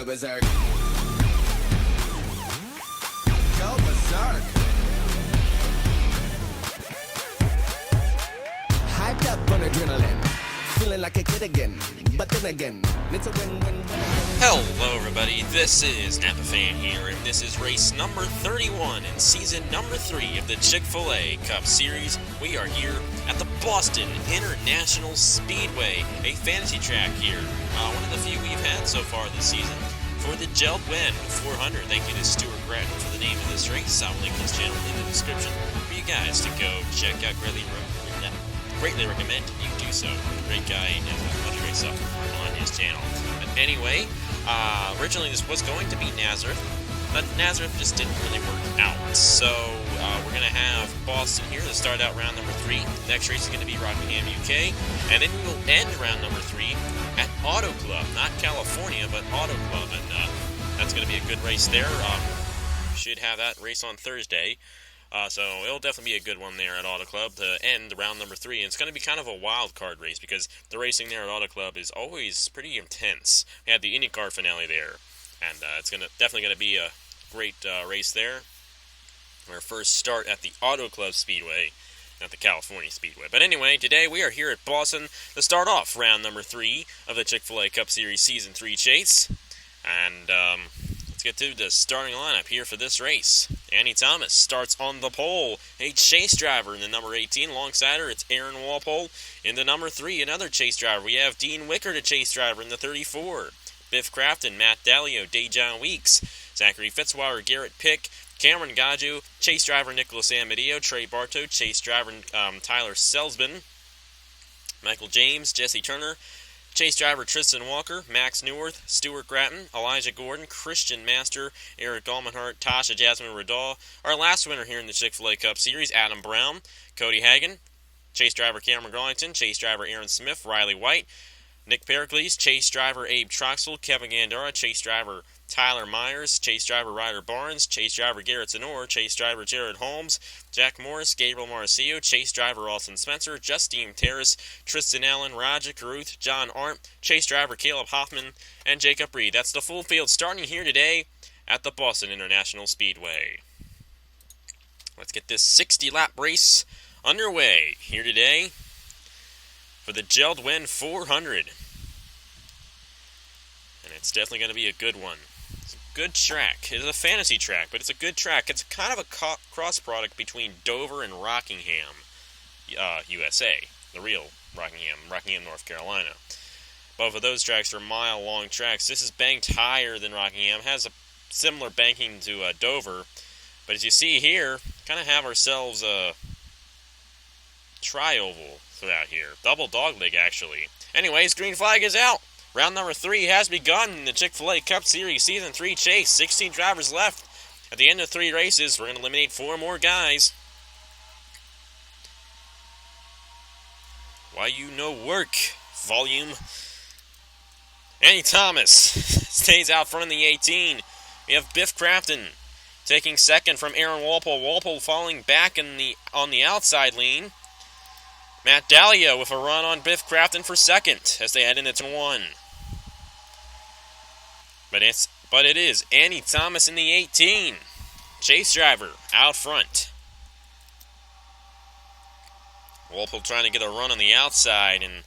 berserk. Go berserk. Hyped up on adrenaline. Feeling like a kid again. But then again, it's a win-win. Hello everybody, this is Napa Fan here, and this is race number 31 in season number 3 of the Chick-fil-A Cup Series. We are here at the Boston International Speedway, a fantasy track here. One of the few we've had so far this season for the Jeld-Wen 400. Thank you to Stuart Gratton for the name of this race. I'll link his channel in the description for you guys to go check out. Greatly recommend you do so. Great guy, and has a bunch of great stuff on his channel. But anyway, originally this was going to be Nazereth, but Nazereth just didn't really work out. So we're going to have Boston here to start out round number 3. The next race is going to be Rockingham, UK, and then we will end round number 3 at Auto Club, not California, but Auto Club, and that's going to be a good race there. Should have that race on Thursday. So it'll definitely be a good one there at Auto Club to end round number 3. And it's going to be kind of a wild card race because the racing there at Auto Club is always pretty intense. We had the IndyCar finale there, and it's definitely going to be a great race there. Our first start at the Auto Club Speedway, not the California Speedway. But anyway, today we are here at Boston to start off round number 3 of the Chick-fil-A Cup Series Season 3 chase. And let's get to the starting lineup here for this race. Annie Thomas starts on the pole, a chase driver in the number 18. Alongside her, it's Aaron Walpole. In the number 3, another chase driver. We have Dean Wickert, a chase driver in the 34. Biff Crafton, Matt Dalio, Dejan Weeks, Zachary Fitzwater, Garrett Pick, Cameron Gaju, chase driver Nicholas Amadio, Trey Bartow, chase driver Tyler Selsman, Michael James, Jesse Turner, chase driver Tristan Walker, Max Newworth, Stuart Gratton, Elijah Gordon, Christian Master, Eric Almenhart, Tasha Jasmine Riddall. Our last winner here in the Chick-fil-A Cup Series, Adam Brown, Cody Hagan, chase driver Cameron Garlington, chase driver Aaron Smith, Riley White, Nick Pericles, chase driver Abe Troxel, Kevin Gandara, chase driver Tyler Myers, chase driver Ryder Barnes, chase driver Garrett Zenor, chase driver Jared Holmes, Jack Morris, Gabriel Marcio, chase driver Austin Spencer, Justine Terrace, Tristan Allen, Roger Caruth, John Arndt, chase driver Caleb Hoffman, and Jacob Reed. That's the full field starting here today at the Boston International Speedway. Let's get this 60-lap race underway here today for the Jeld-Wen 400. And it's definitely going to be a good one. It's a good track. It's a fantasy track, but it's a good track. It's kind of a cross product between Dover and Rockingham, USA. The real Rockingham, North Carolina. Both of those tracks are mile-long tracks. This is banked higher than Rockingham. Has a similar banking to Dover. But as you see here, kind of have ourselves a tri-oval throughout here. Double dogleg, actually. Anyways, green flag is out. Round number 3 has begun in the Chick-fil-A Cup Series Season 3 chase. 16 drivers left. At the end of 3 races, we're going to eliminate 4 more guys. Why you no work? Volume. Annie Thomas stays out front in the 18. We have Biff Crafton taking second from Aaron Walpole. Walpole falling back on the outside lean. Matt Dalio with a run on Biff Crafton for second as they head into turn 1. But it is Annie Thomas in the 18. Chase driver out front. Walpole trying to get a run on the outside, and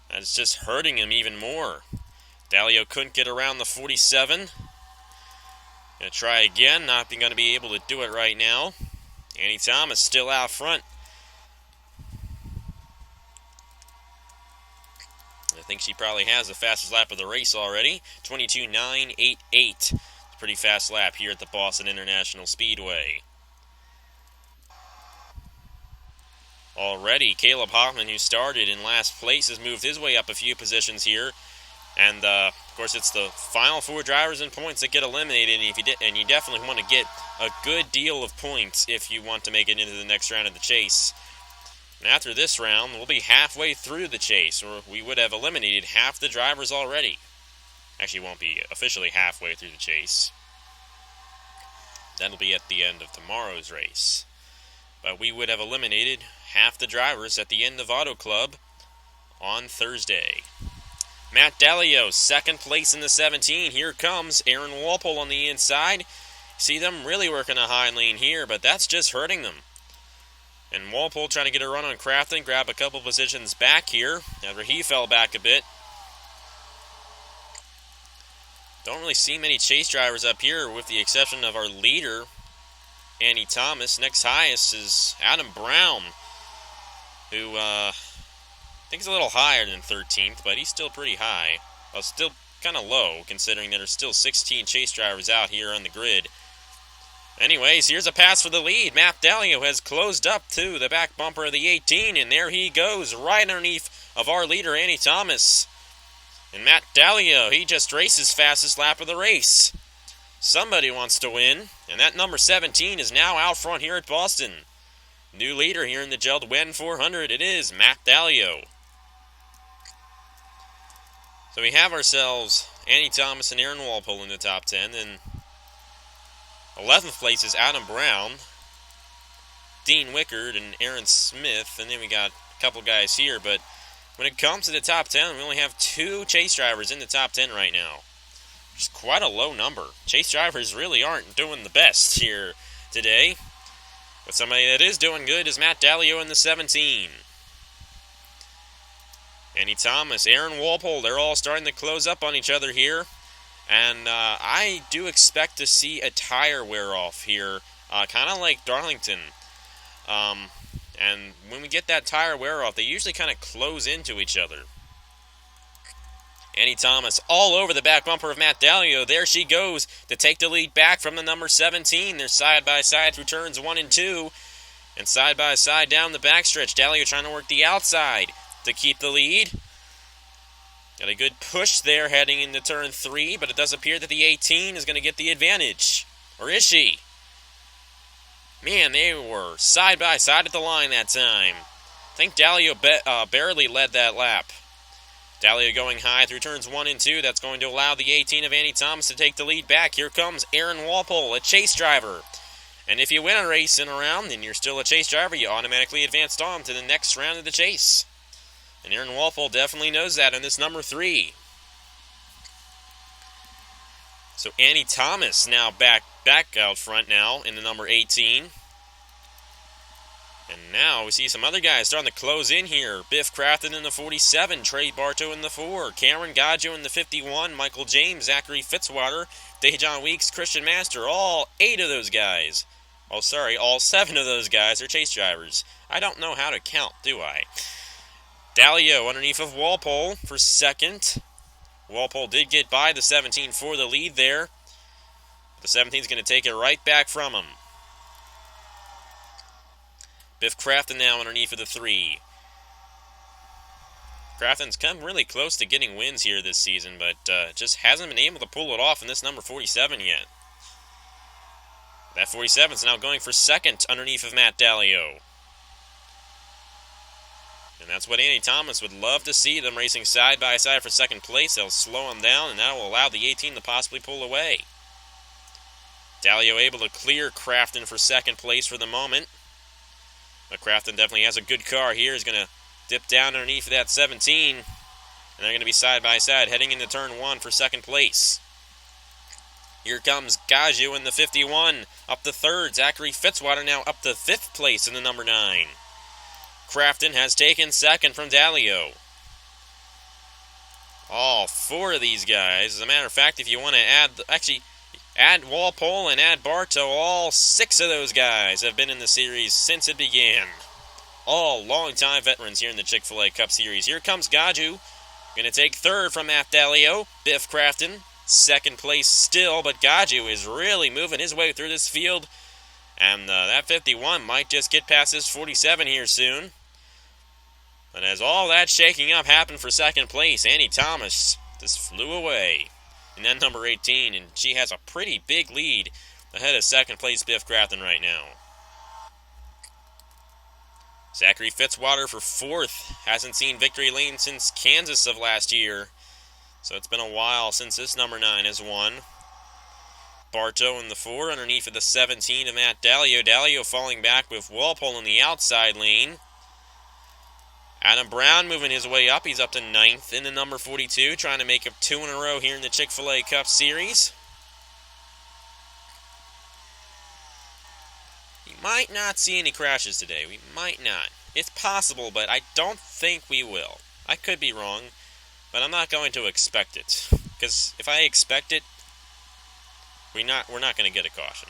that's just hurting him even more. Dalio couldn't get around the 47. Gonna try again, not going to be able to do it right now. Annie Thomas still out front. I think she probably has the fastest lap of the race already. 22.988. It's a pretty fast lap here at the Boston International Speedway. Already, Caleb Hoffman, who started in last place, has moved his way up a few positions here. And, of course, it's the final 4 drivers in points that get eliminated. And you definitely want to get a good deal of points if you want to make it into the next round of the chase. And after this round, we'll be halfway through the chase, or we would have eliminated half the drivers already. Actually, won't be officially halfway through the chase. That'll be at the end of tomorrow's race. But we would have eliminated half the drivers at the end of Auto Club on Thursday. Matt Dalio, second place in the 17. Here comes Aaron Walpole on the inside. See them really working a high lane here, but that's just hurting them. And Walpole trying to get a run on Crafton, grab a couple positions back here after he fell back a bit. Don't really see many chase drivers up here with the exception of our leader, Andy Thomas. Next highest is Adam Brown, who I think is a little higher than 13th, but he's still pretty high. Well, still kind of low considering that there's still 16 chase drivers out here on the grid. Anyways, here's a pass for the lead. Matt Dalio has closed up to the back bumper of the 18, and there he goes, right underneath of our leader, Andy Thomas. And Matt Dalio, he just raced his fastest lap of the race. Somebody wants to win, and that number 17 is now out front here at Boston. New leader here in the Jeld-Wen 400, it is Matt Dalio. So we have ourselves Andy Thomas and Aaron Walpole in the top 10, and 11th place is Adam Brown, Dean Wickard, and Aaron Smith, and then we got a couple guys here, but when it comes to the top 10, we only have 2 chase drivers in the top 10 right now, which is quite a low number. Chase drivers really aren't doing the best here today, but somebody that is doing good is Matt Dalio in the 17. Andy Thomas, Aaron Walpole, they're all starting to close up on each other here. And I do expect to see a tire wear off here, kind of like Darlington. And when we get that tire wear off, they usually kind of close into each other. Andy Thomas all over the back bumper of Matt Dalio. There she goes to take the lead back from the number 17. They're side by side through turns 1 and 2. And side by side down the backstretch. Dalio trying to work the outside to keep the lead. Got a good push there heading into turn 3, but it does appear that the 18 is going to get the advantage. Or is she? Man, they were side by side at the line that time. I think Dalio barely led that lap. Dalio going high through turns 1 and 2. That's going to allow the 18 of Andy Thomas to take the lead back. Here comes Aaron Walpole, a chase driver. And if you win a race in a round and you're still a chase driver, you automatically advanced on to the next round of the chase. And Aaron Walpole definitely knows that in this number 3. So Andy Thomas now back out front now in the number 18. And now we see some other guys starting to close in here. Biff Crafton in the 47, Trey Bartow in the 4, Cameron Gaggio in the 51, Michael James, Zachary Fitzwater, Dejan Weeks, Christian Master, all 8 of those guys. Oh, sorry, all 7 of those guys are chase drivers. I don't know how to count, do I? Dalio underneath of Walpole for second. Walpole did get by the 17 for the lead there. The 17 is going to take it right back from him. Biff Crafton now underneath of the 3. Crafton's come really close to getting wins here this season, but just hasn't been able to pull it off in this number 47 yet. That 47 is now going for second underneath of Matt Dalio. And that's what Andy Thomas would love to see, them racing side by side for second place. They'll slow him down, and that will allow the 18 to possibly pull away. Dalio able to clear Crafton for second place for the moment. But Crafton definitely has a good car here. He's going to dip down underneath that 17. And they're going to be side by side heading into turn 1 for second place. Here comes Gaggio in the 51. Up to third. Zachary Fitzwater now up to 5th place in the number 9. Crafton has taken second from Dalio. All 4 of these guys. As a matter of fact, if you want to add Walpole and add Bartow, all 6 of those guys have been in the series since it began. All long-time veterans here in the Chick-fil-A Cup Series. Here comes Gaggio. Going to take third from Matt Dalio. Biff Crafton, second place still, but Gaggio is really moving his way through this field. And that 51 might just get past this 47 here soon. But as all that shaking up happened for second place, Andy Thomas just flew away in that number 18, and she has a pretty big lead ahead of second place Biff Crafton right now. Zachary Fitzwater for 4th. Hasn't seen victory lane since Kansas of last year, so it's been a while since this number 9 has won. Bartow in the 4 underneath of the 17 of Matt Dalio. Dalio falling back with Walpole in the outside lane. Adam Brown moving his way up. He's up to 9th in the number 42, trying to make up 2 in a row here in the Chick-fil-A Cup Series. We might not see any crashes today. We might not. It's possible, but I don't think we will. I could be wrong, but I'm not going to expect it. Because if I expect it, we're not going to get a caution.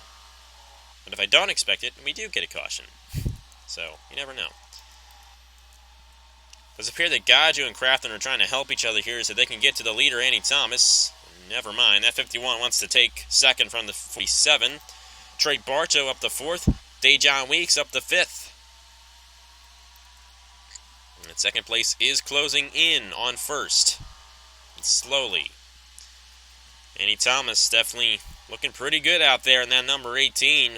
But if I don't expect it, we do get a caution. So, you never know. It does appear that Gaju and Crafton are trying to help each other here so they can get to the leader, Annie Thomas. Never mind. That 51 wants to take second from the 47. Trey Bartow up to 4th. Dejon Weeks up to 5th. And second place is closing in on first. And slowly. Annie Thomas definitely looking pretty good out there in that number 18.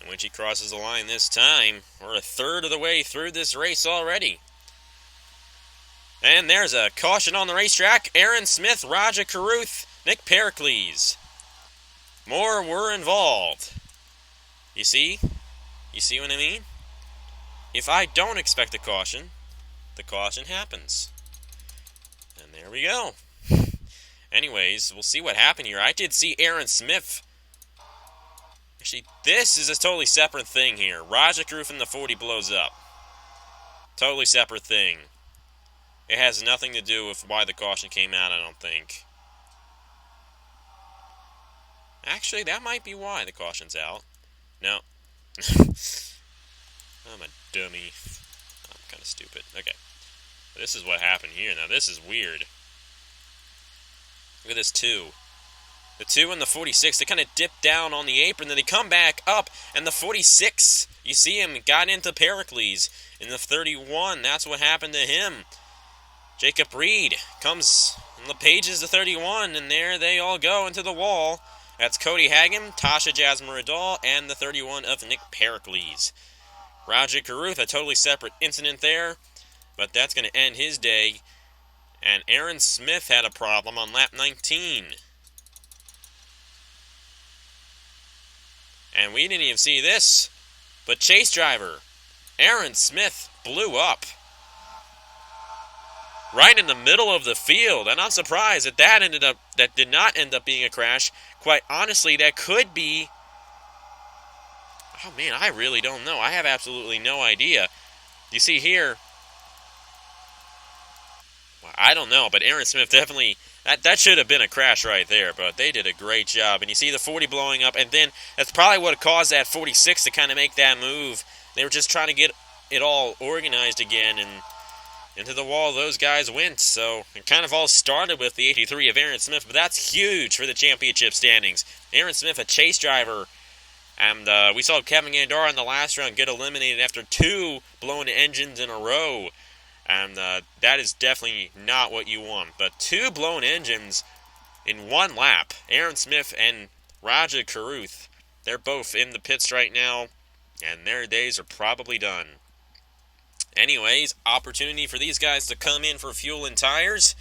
And when she crosses the line this time, we're a third of the way through this race already. And there's a caution on the racetrack. Aaron Smith, Raja Caruth, Nick Pericles. More were involved. You see? You see what I mean? If I don't expect a caution, the caution happens. And there we go. Anyways, we'll see what happened here. I did see Aaron Smith. Actually, this is a totally separate thing here. Raja Caruth in the 40 blows up. Totally separate thing. It has nothing to do with why the caution came out, I don't think. Actually, that might be why the caution's out. No. I'm a dummy. I'm kind of stupid. Okay. This is what happened here. Now, this is weird. Look at this 2. The 2 and the 46, they kind of dip down on the apron, then they come back up, and the 46, you see him, got into Pericles. In the 31, that's what happened to him. Jacob Reed comes on the pages to 31, and there they all go into the wall. That's Cody Hagen, Tasha Jasmine-Radal, and the 31 of Nick Pericles. Raja Caruth, a totally separate incident there, but that's going to end his day. And Aaron Smith had a problem on lap 19. And we didn't even see this, but chase driver Aaron Smith blew up. Right in the middle of the field, and I'm surprised that did not end up being a crash. Quite honestly, that could be. Oh man, I really don't know. I have absolutely no idea. You see here, well, I don't know, but Aaron Smith definitely, that should have been a crash right there, but they did a great job. And you see the 40 blowing up, and then that's probably what caused that 46 to kind of make that move. They were just trying to get it all organized again, and into the wall those guys went. So it kind of all started with the 83 of Aaron Smith, but that's huge for the championship standings. Aaron Smith, a chase driver, and we saw Kevin Gandara in the last round get eliminated after 2 blown engines in a row, and that is definitely not what you want. But 2 blown engines in 1 lap. Aaron Smith and Raja Caruth, they're both in the pits right now, and their days are probably done. Anyways, opportunity for these guys to come in for fuel and tires.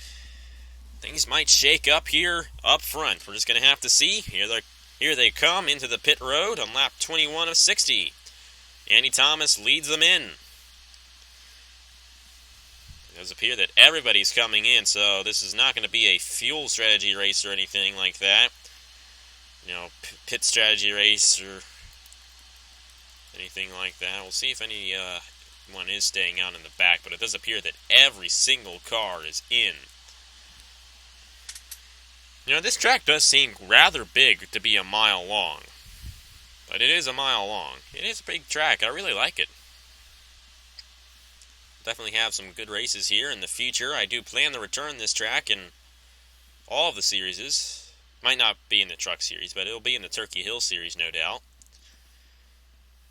Things might shake up here up front. We're just going to have to see. Here they come into the pit road on lap 21 of 60. Annie Thomas leads them in. It does appear that everybody's coming in, so this is not going to be a fuel strategy race or anything like that. You know, pit strategy race or anything like that. We'll see if any one is staying out in the back, but it does appear that every single car is in. You know, this track does seem rather big to be a mile long, but it is a mile long. It is a big track. I really like it. Definitely have some good races here in the future. I do plan to return this track in all of the series. Might not be in the Truck Series, but it'll be in the Turkey Hill Series, no doubt.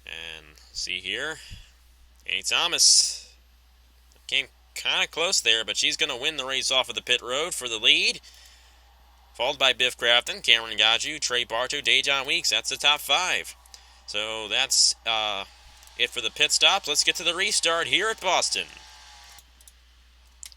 And see here, Annie Thomas came kind of close there, but she's going to win the race off of the pit road for the lead. Followed by Biff Crafton, Cameron Gaju, Trey Bartow, Dejon Weeks. That's the top 5. So that's it for the pit stops. Let's get to the restart here at Boston.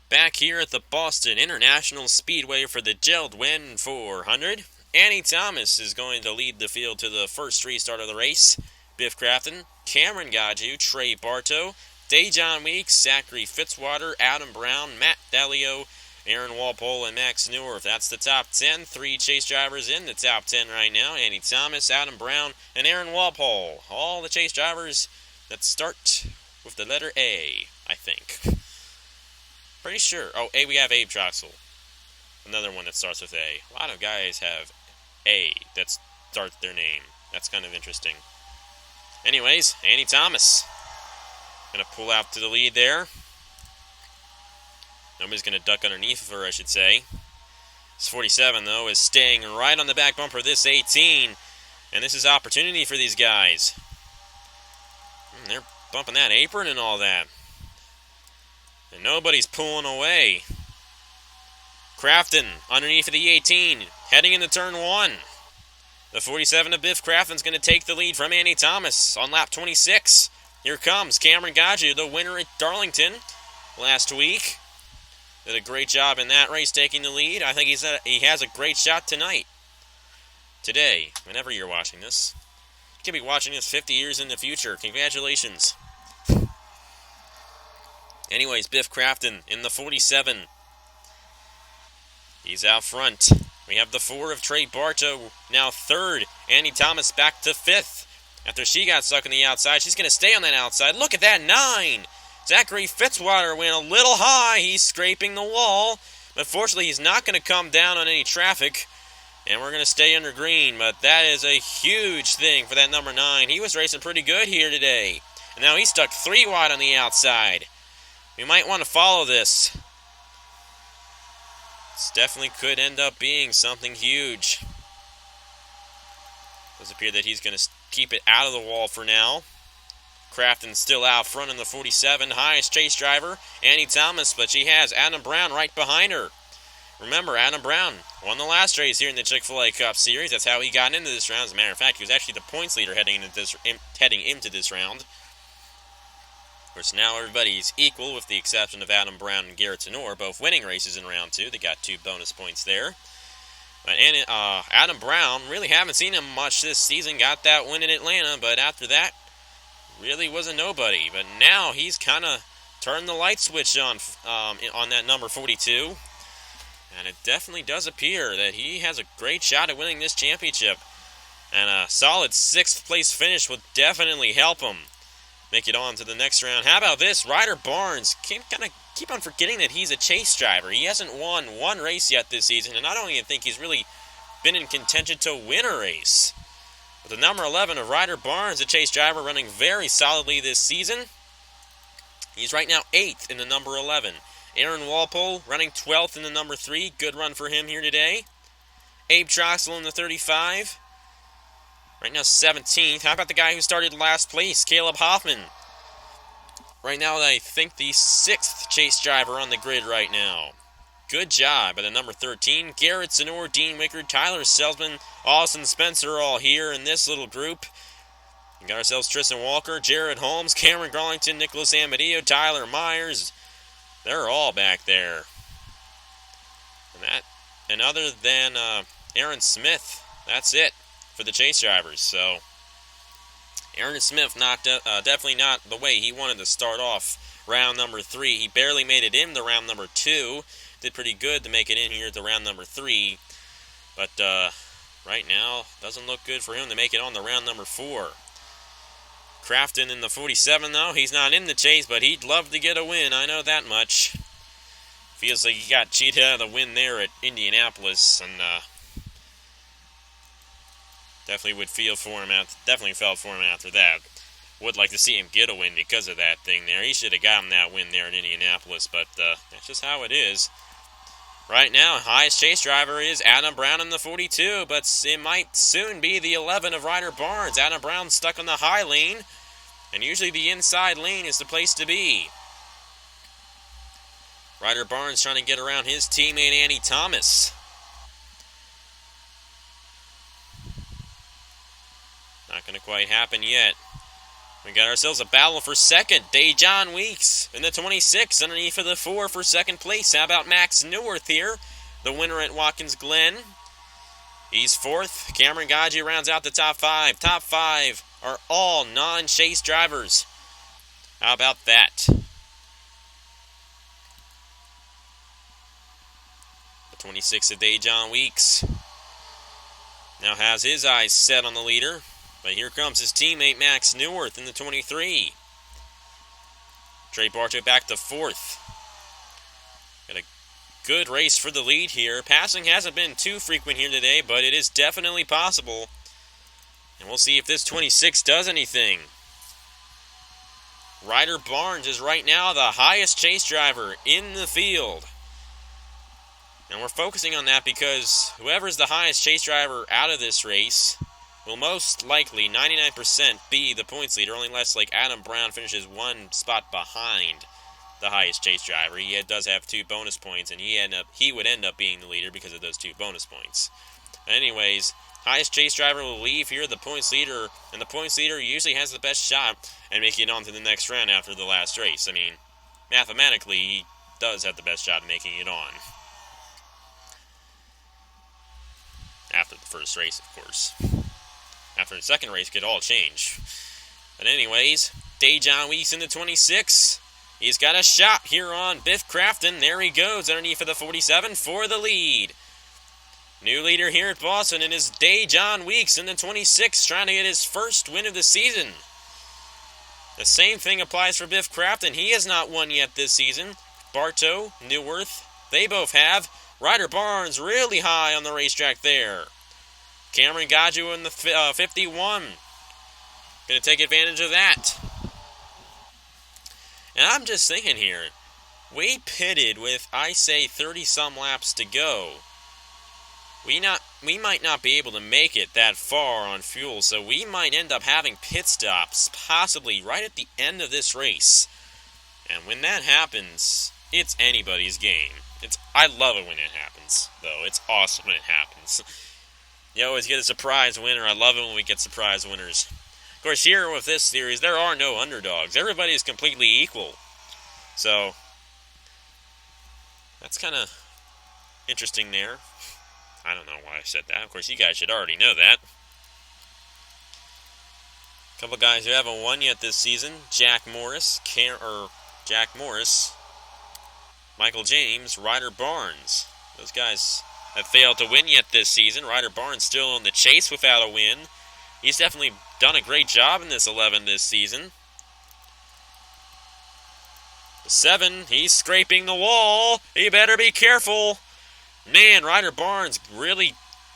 Back here at the Boston International Speedway for the Jeld-Wen 400. Annie Thomas is going to lead the field to the first restart of the race. Biff Crafton, Cameron Gaju, Trey Bartow, Dejan Weeks, Zachary Fitzwater, Adam Brown, Matt Delio, Aaron Walpole, and Max Neuer. That's the top 10. 3 chase drivers in the top 10 right now. Annie Thomas, Adam Brown, and Aaron Walpole. All the chase drivers that start with the letter A, I think. Pretty sure. Oh, A, we have Abe Troxel. Another one that starts with A. A lot of guys have A that starts their name. That's kind of interesting. Anyways, Annie Thomas. Going to pull out to the lead there. Nobody's going to duck underneath of her, I should say. This 47, though, is staying right on the back bumper of this 18. And this is opportunity for these guys. They're bumping that apron and all that. And nobody's pulling away. Crafton underneath of the 18, heading into turn 1. The 47 of Biff Crafton's going to take the lead from Annie Thomas on lap 26. Here comes Cameron Gaju, the winner at Darlington last week. Did a great job in that race, taking the lead. I think he has a great shot tonight. Today, whenever you're watching this. You could be watching this 50 years in the future. Congratulations. Anyways, Biff Crafton in the 47. He's out front. We have the 4 of Trey Bartow, now 3rd. Annie Thomas back to 5th. After she got stuck on the outside, she's going to stay on that outside. Look at that, 9. Zachary Fitzwater went a little high. He's scraping the wall. But fortunately, he's not going to come down on any traffic. And we're going to stay under green. But that is a huge thing for that number 9. He was racing pretty good here today. And now he's stuck 3 wide on the outside. We might want to follow this. This definitely could end up being something huge. Does appear that he's going to keep it out of the wall for now. Crafton's still out front in the 47. Highest chase driver, Annie Thomas, but she has Adam Brown right behind her. Remember, Adam Brown won the last race here in the Chick-fil-A Cup Series. That's how he got into this round. As a matter of fact, he was actually the points leader heading into this round. Of course, now everybody's equal with the exception of Adam Brown and Garrett Tenor, both winning races in round 2. They got 2 bonus points there. But Adam Brown, really haven't seen him much this season. Got that win in Atlanta, but after that, really was a nobody. But now he's kind of turned the light switch on that number 42. And it definitely does appear that he has a great shot at winning this championship. And a solid 6th place finish would definitely help him make it on to the next round. How about this? Ryder Barnes can't kind of keep on forgetting that he's a chase driver. He hasn't won one race yet this season, and I don't even think he's really been in contention to win a race. But the number 11 of Ryder Barnes, a chase driver, running very solidly this season. He's right now 8th in the number 11. Aaron Walpole running 12th in the number 3. Good run for him here today. Abe Troxel in the 35. Right now 17th. How about the guy who started last place, Caleb Hoffman? Right now, I think the 6th chase driver on the grid right now. Good job by the number 13. Garrett Senor, Dean Wickard, Tyler Selzman, Austin Spencer all here in this little group. We got ourselves Tristan Walker, Jared Holmes, Cameron Garlington, Nicholas Amadio, Tyler Myers. They're all back there. And other than Aaron Smith, that's it for the chase drivers. So Aaron Smith definitely not the way he wanted to start off round number 3. He barely made it in the round number 2. Did pretty good to make it in here at the round number 3. But right now, doesn't look good for him to make it on the round number 4. Crafton in the 47, though. He's not in the chase, but he'd love to get a win. I know that much. Feels like he got cheated out of the win there at Indianapolis, and definitely felt for him after that. Would like to see him get a win because of that thing there. He should have gotten that win there in Indianapolis, but that's just how it is. Right now, highest chase driver is Adam Brown in the 42, but it might soon be the 11 of Ryder Barnes. Adam Brown stuck on the high lane, and usually the inside lane is the place to be. Ryder Barnes trying to get around his teammate Annie Thomas. Not going to quite happen yet. We got ourselves a battle for second. Dejan Weeks in the 26, underneath of the 4 for second place. How about Max Neuwirth here, the winner at Watkins Glen? He's fourth. Cameron Gaju rounds out the top five. Top five are all non-chase drivers. How about that? The 26 of Dejan Weeks now has his eyes set on the leader. But here comes his teammate Max Neuwirth in the 23. Trey Bartow back to fourth. Got a good race for the lead here. Passing hasn't been too frequent here today, but it is definitely possible. And we'll see if this 26 does anything. Ryder Barnes is right now the highest chase driver in the field. And we're focusing on that because whoever's the highest chase driver out of this race will most likely, 99%, be the points leader, only unless like Adam Brown finishes one spot behind the highest chase driver. He does have 2 bonus points, and he would end up being the leader because of those 2 bonus points. Anyways, highest chase driver will leave here, the points leader, and the points leader usually has the best shot at making it on to the next round after the last race. I mean, mathematically, he does have the best shot at making it on. After the first race, of course. After the second race, could all change. But anyways, Dejan Weeks in the 26. He's got a shot here on Biff Crafton. There he goes underneath of the 47 for the lead. New leader here at Boston, and is Dejan Weeks in the 26, trying to get his first win of the season. The same thing applies for Biff Crafton. He has not won yet this season. Bartow, Neuwirth, they both have. Ryder Barnes really high on the racetrack there. Cameron Gaju in the 51. Going to take advantage of that. And I'm just thinking here, we pitted with, I say, 30-some laps to go. We might not be able to make it that far on fuel, so we might end up having pit stops, possibly right at the end of this race. And when that happens, it's anybody's game. I love it when it happens, though. It's awesome when it happens. You always get a surprise winner. I love it when we get surprise winners. Of course, here with this series, there are no underdogs. Everybody is completely equal. So, that's kind of interesting there. I don't know why I said that. Of course, you guys should already know that. A couple guys who haven't won yet this season. Jack Morris, Michael James, Ryder Barnes. Those guys have failed to win yet this season. Ryder Barnes still in the chase without a win. He's definitely done a great job in this 11 this season. The 7, he's scraping the wall. He better be careful. Man, Ryder Barnes really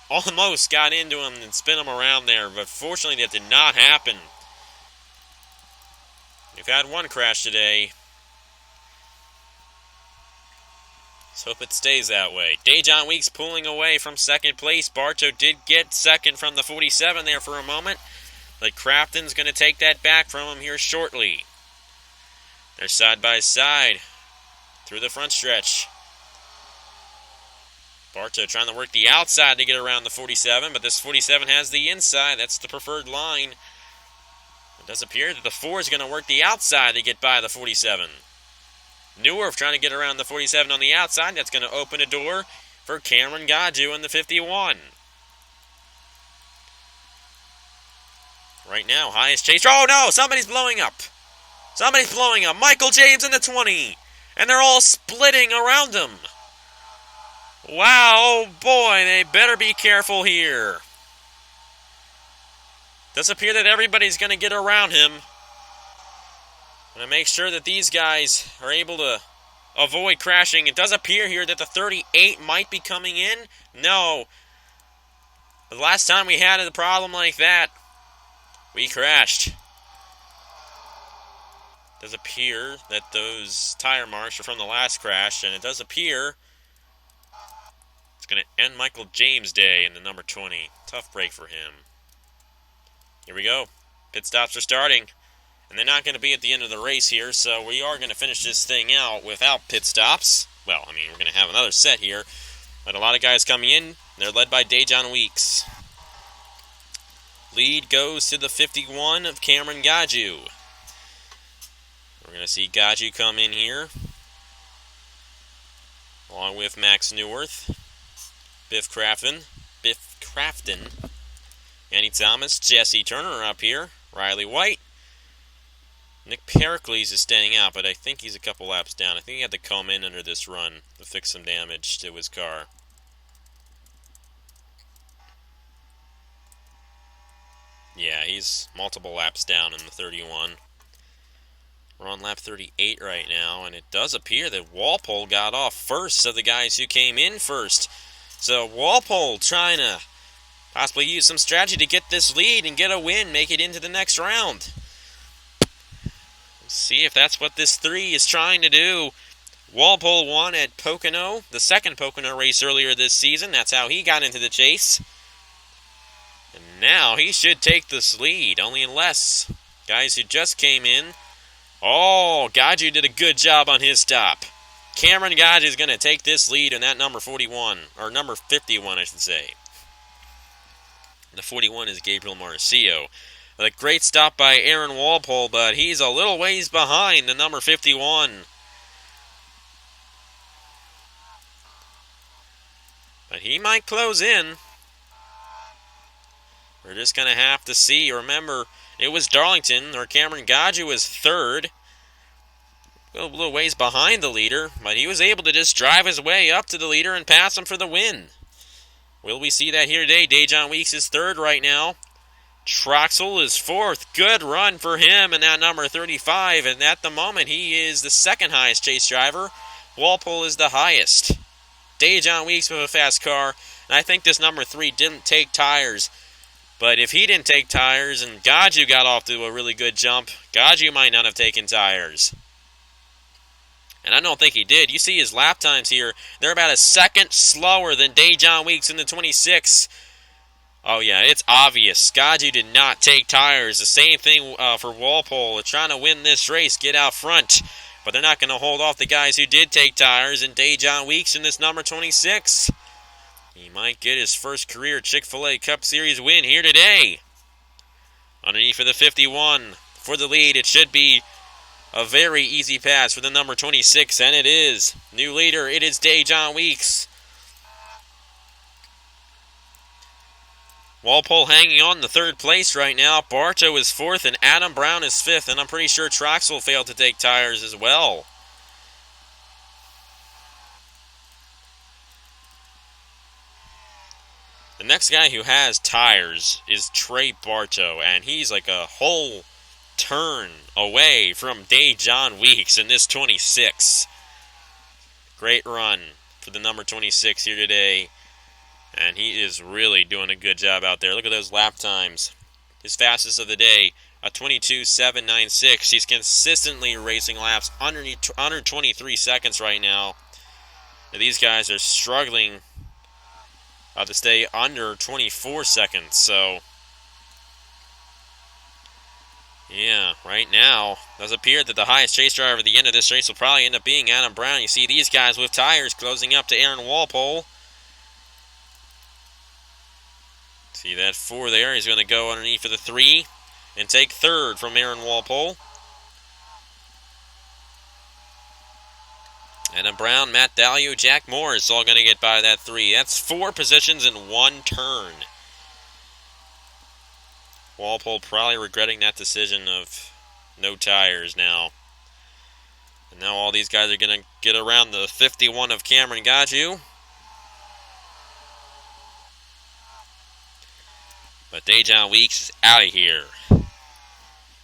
almost got into him and spin him around there, but fortunately that did not happen. We've had one crash today. Let's hope it stays that way. Dejan Weeks pulling away from second place. Bartow did get second from the 47 there for a moment, but Crafton's going to take that back from him here shortly. They're side by side through the front stretch. Bartow trying to work the outside to get around the 47, but this 47 has the inside. That's the preferred line. It does appear that the 4 is going to work the outside to get by the 47. Neuwirth trying to get around the 47 on the outside. That's going to open a door for Cameron Gaju in the 51. Right now, highest chase. Oh no, somebody's blowing up. Somebody's blowing up. Michael James in the 20. And they're all splitting around him. Wow, oh boy, they better be careful here. Does appear that everybody's going to get around him. I'm going to make sure that these guys are able to avoid crashing. It does appear here that the 38 might be coming in. No. The last time we had a problem like that, we crashed. It does appear that those tire marks are from the last crash, and it does appear it's going to end Michael James' day in the number 20. Tough break for him. Here we go. Pit stops are starting. And they're not going to be at the end of the race here, so we are going to finish this thing out without pit stops. Well, I mean, we're going to have another set here. But a lot of guys coming in. They're led by Dejan Weeks. Lead goes to the 51 of Cameron Gaju. We're going to see Gaju come in here, along with Max Neuwirth, Biff Crafton, Crafton. Andy Thomas, Jesse Turner up here. Riley White. Nick Pericles is standing out, but I think he's a couple laps down. I think he had to come in under this run to fix some damage to his car. Yeah, he's multiple laps down in the 31. We're on lap 38 right now, and it does appear that Walpole got off first of the guys who came in first. So Walpole trying to possibly use some strategy to get this lead and get a win, make it into the next round. Let's see if that's what this 3 is trying to do. Walpole won at Pocono, the second Pocono race earlier this season. That's how he got into the chase. And now he should take this lead, only unless guys who just came in. Oh, Gaju did a good job on his stop. Cameron Gaju is going to take this lead in that number 41, or number 51, I should say. The 41 is Gabriel Marcio. A great stop by Aaron Walpole, but he's a little ways behind the number 51. But he might close in. We're just going to have to see. Remember, it was Darlington, or Cameron Gaju was third. A little ways behind the leader, but he was able to just drive his way up to the leader and pass him for the win. Will we see that here today? Dejon Weeks is third right now. Troxel is fourth. Good run for him in that number 35, and at the moment he is the second highest chase driver. Walpole is the highest. Dejon Weeks with a fast car, and I think this number 3 didn't take tires. But if he didn't take tires and Gaju got off to a really good jump, Gaju might not have taken tires. And I don't think he did. You see his lap times here. They're about a second slower than Dejon Weeks in the 26. Oh, yeah, it's obvious. Gaju did not take tires. The same thing for Walpole. They're trying to win this race, get out front. But they're not going to hold off the guys who did take tires. And Dejon Weeks in this number 26. He might get his first career Chick-fil-A Cup Series win here today. Underneath for the 51. For the lead, it should be a very easy pass for the number 26, and it is. New leader, it is Dejon Weeks. Walpole hanging on to third place right now. Bartow is fourth, and Adam Brown is fifth, and I'm pretty sure Troxel failed to take tires as well. The next guy who has tires is Trey Bartow, and he's like a whole turn away from Dejon Weeks in this 26. Great run for the number 26 here today, and he is really doing a good job out there. Look at those lap times. His fastest of the day, a 22.796. He's consistently racing laps under 23 seconds right now. Now, these guys are struggling to stay under 24 seconds, so yeah, right now, it does appear that the highest chase driver at the end of this race will probably end up being Adam Brown. You see these guys with tires closing up to Aaron Walpole. See that 4 there. He's going to go underneath for the 3 and take third from Aaron Walpole. Adam Brown, Matt Dalio, Jack Morris all going to get by that 3. That's 4 positions in 1 turn. Walpole probably regretting that decision of no tires now. And now all these guys are going to get around the 51 of Cameron Gaju. But Dejon Weeks is out of here.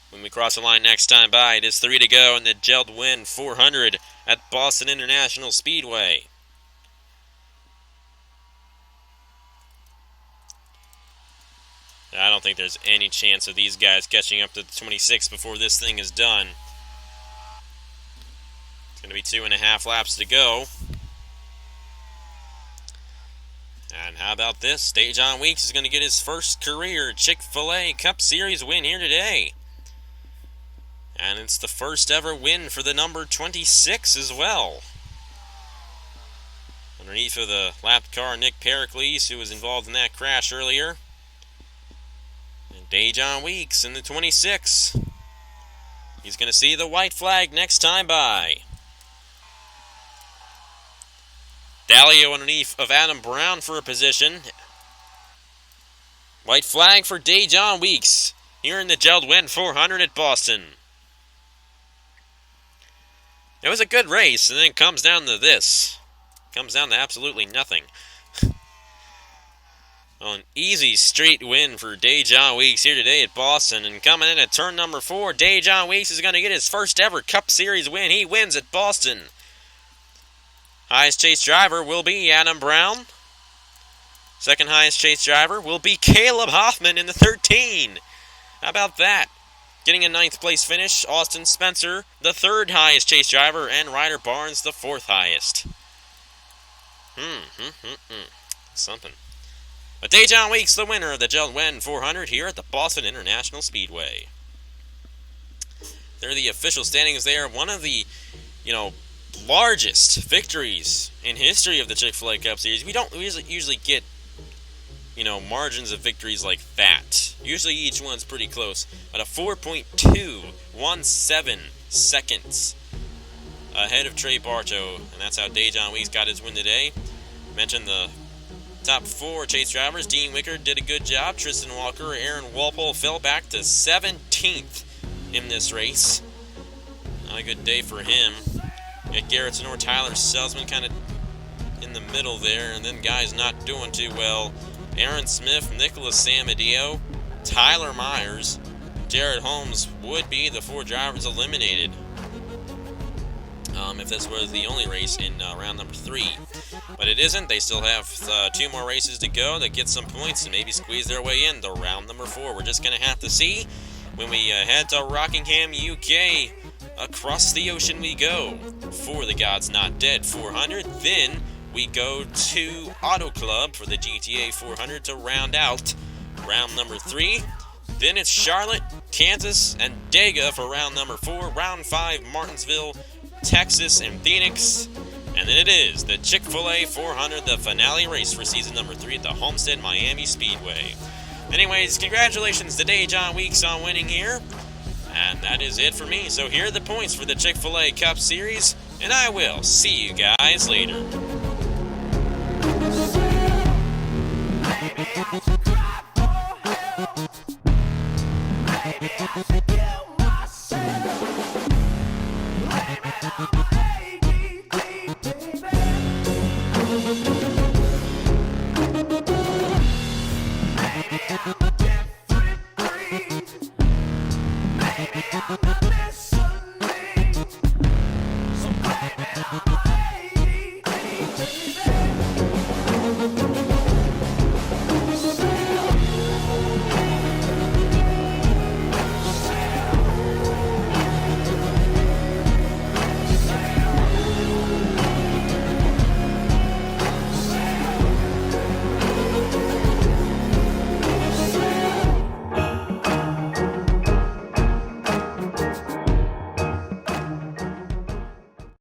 When we cross the line next time by, it is 3 to go in the Jeld-Wen 400 at Boston International Speedway. I don't think there's any chance of these guys catching up to the 26 before this thing is done. It's going to be 2.5 laps to go. And how about this? Dejon Weeks is going to get his first career Chick-fil-A Cup Series win here today. And it's the first ever win for the number 26 as well. Underneath of the lapped car, Nick Pericles, who was involved in that crash earlier. And Dejon Weeks in the 26. He's going to see the white flag next time by. Dalio underneath of Adam Brown for a position. White flag for Dejon Weeks here in the Jeld-Wen 400 at Boston. It was a good race, and then it comes down to this. Comes down to absolutely nothing. Well, an easy straight win for Dejon Weeks here today at Boston. And coming in at turn number 4, Dejon Weeks is going to get his first ever Cup Series win. He wins at Boston. Highest chase driver will be Adam Brown. Second highest chase driver will be Caleb Hoffman in the 13. How about that? Getting a 9th place finish, Austin Spencer, the 3rd highest chase driver, and Ryder Barnes, the 4th highest. Something. But Dejon Weeks, the winner of the Jeld-Wen 400 here at the Boston International Speedway. They're the official standings there. One of the, largest victories in history of the Chick-fil-A Cup Series. We don't usually get, margins of victories like that. Usually each one's pretty close. But a 4.217 seconds ahead of Trey Bartow. And that's how Dejon Weeks got his win today. Mentioned the top 4 chase drivers. Dean Wicker did a good job. Tristan Walker, Aaron Walpole fell back to 17th in this race. Not a good day for him. Get Garrett Sonor, Tyler Selzman kind of in the middle there, and then guys not doing too well. Aaron Smith, Nicholas Samadio, Tyler Myers, Jared Holmes would be the 4 drivers eliminated. If this was the only race in round number 3. But it isn't. They still have 2 more races to go that get some points and maybe squeeze their way in to round number 4. We're just going to have to see when we head to Rockingham, UK. Across the ocean we go for the God's Not Dead 400. Then we go to Auto Club for the GTA 400 to round out round number 3. Then it's Charlotte, Kansas, and Dega for round number 4. Round 5, Martinsville, Texas, and Phoenix. And then it is the Chick-fil-A 400, the finale race for season number 3 at the Homestead Miami Speedway. Anyways, congratulations to Dejon Weeks on winning here. And that is it for me. So here are the points for the Chick-fil-A Cup Series, and I will see you guys later. Baby,